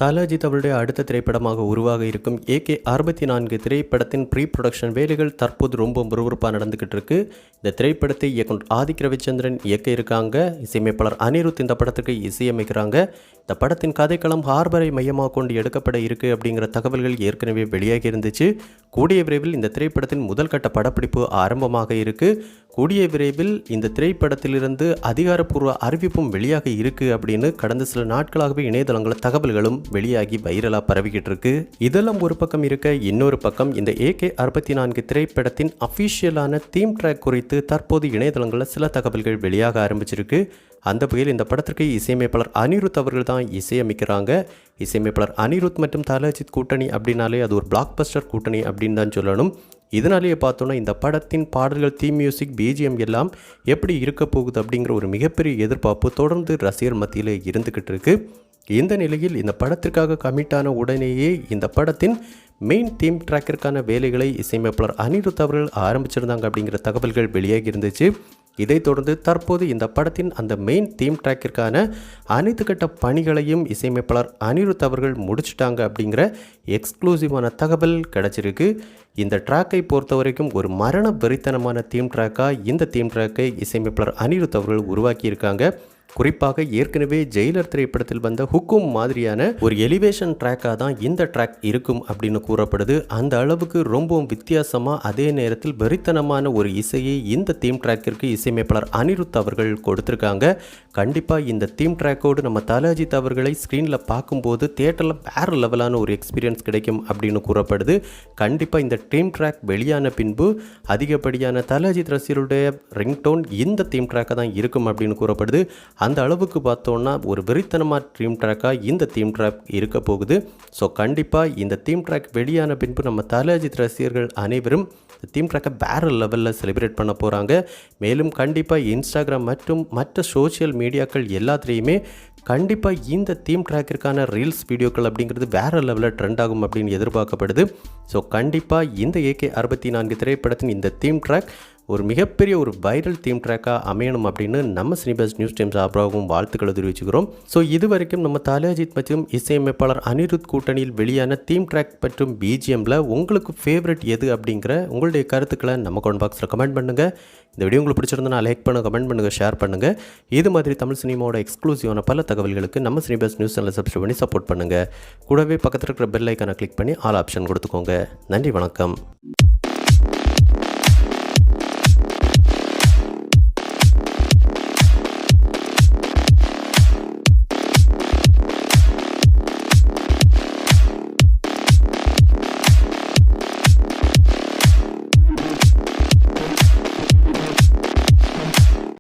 தல அஜித் அவருடைய அடுத்த திரைப்படமாக உருவாக இருக்கும் AK-64 திரைப்படத்தின் ப்ரீ ப்ரொடக்ஷன் வேலைகள் தற்போது ரொம்ப விறுவிறுப்பாக நடந்துக்கிட்டு இருக்கு. இந்த திரைப்படத்தை இயக்குனர் ஆதிக் ரவிச்சந்திரன் இயக்க இருக்காங்க. இசையமைப்பாளர் அனிருத் இந்த படத்துக்கு இசையமைக்கிறாங்க. இந்த படத்தின் கதைக்களம் ஹார்பரை மையமாக கொண்டு எடுக்கப்பட இருக்கு அப்படிங்கிற தகவல்கள் ஏற்கனவே வெளியாகி இருந்துச்சு. கூடிய விரைவில் இந்த திரைப்படத்தின் முதல் கட்ட படப்பிடிப்பு ஆரம்பமாக இருக்கு. கூடிய விரைவில் இந்த திரைப்படத்திலிருந்து அதிகாரப்பூர்வ அறிவிப்பும் வெளியாக இருக்கு அப்படின்னு கடந்த சில நாட்களாகவே இணையதளங்களில் தகவல்களும் வெளியாகி வைரலாக பரவிக்கிட்டு இருக்கு. இதெல்லாம் ஒரு பக்கம் இருக்க, இன்னொரு பக்கம் இந்த AK-64 திரைப்படத்தின் அஃபிஷியலான தீம் ட்ராக் குறித்து தற்போது இணையதளங்களில் சில தகவல்கள் வெளியாக ஆரம்பிச்சிருக்கு. அந்த வகையில் இந்த படத்திற்கு இசையமைப்பாளர் அனிருத் அவர்கள் தான் இசையமைக்கிறாங்க. இசையமைப்பாளர் அனிருத் மற்றும் தல அஜித் கூட்டணி அப்படின்னாலே அது ஒரு பிளாக் பஸ்டர் கூட்டணி அப்படின்னு தான் சொல்லணும். இதனாலேயே பார்த்தோன்னா இந்த படத்தின் பாடல்கள், தீம் மியூசிக், BGM எல்லாம் எப்படி இருக்க போகுது அப்படிங்கிற ஒரு மிகப்பெரிய எதிர்பார்ப்பு தொடர்ந்து ரசிகர் மத்தியில் இருந்துக்கிட்டு இருக்கு. இந்த நிலையில் இந்த படத்திற்காக கமிட்டான உடனேயே இந்த படத்தின் மெயின் தீம் ட்ராக்கிற்கான வேலைகளை இசையமைப்பாளர் அனிருத் அவர்கள் ஆரம்பிச்சிருந்தாங்க அப்படிங்கிற தகவல்கள் வெளியாகி இருந்துச்சு. இதைத் தொடர்ந்து தற்போது இந்த படத்தின் அந்த மெயின் தீம் ட்ராக்கிற்கான அனைத்து கட்ட பணிகளையும் இசையமைப்பாளர் அனிருத் அவர்கள் முடிச்சிட்டாங்க அப்படிங்கிற எக்ஸ்க்ளூசிவான தகவல் கிடச்சிருக்கு. இந்த ட்ராக்கை பொறுத்த வரைக்கும் ஒரு மரண வெறித்தனமான தீம் ட்ராக்காக இந்த தீம் ட்ராக்கை இசையமைப்பாளர் அனிருத் அவர்கள் உருவாக்கியிருக்காங்க. குறிப்பாக ஏற்கனவே ஜெயிலர் திரைப்படத்தில் வந்த ஹுக்கும் மாதிரியான ஒரு எலிவேஷன் ட்ராக்காக தான் இந்த ட்ராக் இருக்கும் அப்படின்னு கூறப்படுது. அந்த அளவுக்கு ரொம்பவும் வித்தியாசமாக, அதே நேரத்தில் வெறித்தனமான ஒரு இசையை இந்த தீம் ட்ராக்கிற்கு இசையமைப்பாளர் அனிருத் அவர்கள் கொடுத்துருக்காங்க. கண்டிப்பாக இந்த தீம் ட்ராக்கோடு நம்ம தல அஜித் அவர்களை ஸ்க்ரீனில் பார்க்கும்போது தியேட்டரில் வேறு லெவலான ஒரு எக்ஸ்பீரியன்ஸ் கிடைக்கும் அப்படின்னு கூறப்படுது. கண்டிப்பாக இந்த தீம் ட்ராக் வெளியான பின்பு அதிகப்படியான தல அஜித் ரசிகருடைய ரிங்டோன் இந்த தீம் ட்ராக்காக தான் இருக்கும் அப்படின்னு கூறப்படுது. அந்த அளவுக்கு பார்த்தோன்னா ஒரு வெறித்தனமாக தீம் ட்ராக்காக இந்த தீம் ட்ராக் இருக்க போகுது. ஸோ கண்டிப்பாக இந்த தீம் ட்ராக் வெளியான பின்பு நம்ம தல அஜித் ரசிகர்கள் அனைவரும் இந்த தீம் ட்ராக்கை வேறு லெவலில் செலிப்ரேட் பண்ண போகிறாங்க. மேலும் கண்டிப்பாக இன்ஸ்டாகிராம் மற்றும் மற்ற சோஷியல் மீடியாக்கள் எல்லாத்துலேயுமே கண்டிப்பாக இந்த தீம் ட்ராக்கிற்கான ரீல்ஸ் வீடியோக்கள் அப்படிங்கிறது வேறு லெவலில் ட்ரெண்ட் ஆகும் அப்படின்னு எதிர்பார்க்கப்படுது. ஸோ கண்டிப்பாக இந்த AK-64 திரைப்படத்தின் இந்த தீம் ட்ராக் ஒரு மிகப்பெரிய ஒரு வைரல் தீம் ட்ராக்காக அமையணும் அப்படின்னு நம்ம சினிபஸ் நியூஸ் டைம் சார்பாகவும் வாழ்த்துக்களை தெரிவிச்சுக்கிறோம். ஸோ இது வரைக்கும் நம்ம தல அஜித் மற்றும் இசையமைப்பாளர் அனிருத் கூட்டணியில் வெளியான தீம் ட்ராக் மற்றும் BGMல உங்களுக்கு ஃபேவரட் எது அப்படிங்கிற உங்களுடைய கருத்துக்களை நம்ம கமெண்ட் பாக்ஸில் கமெண்ட் பண்ணுங்கள். இந்த வீடியோ உங்களுக்கு பிடிச்சிருந்தா லைக் பண்ணுங்கள், கமெண்ட் பண்ணுங்கள், ஷேர் பண்ணுங்கள். இது மாதிரி தமிழ் சினிமாவோட எக்ஸ்க்ளூசிவான பல தகவல்களுக்கு நம்ம சினிபஸ் நியூஸ் சேனலை சப்ஸ்கிரைப் பண்ணி சப்போர்ட் பண்ணுங்கள். கூடவே பக்கத்தில் இருக்கிற பெல் ஐக்கானை கிளிக் பண்ணி ஆல் ஆப்ஷன் கொடுத்துக்கோங்க. நன்றி, வணக்கம்.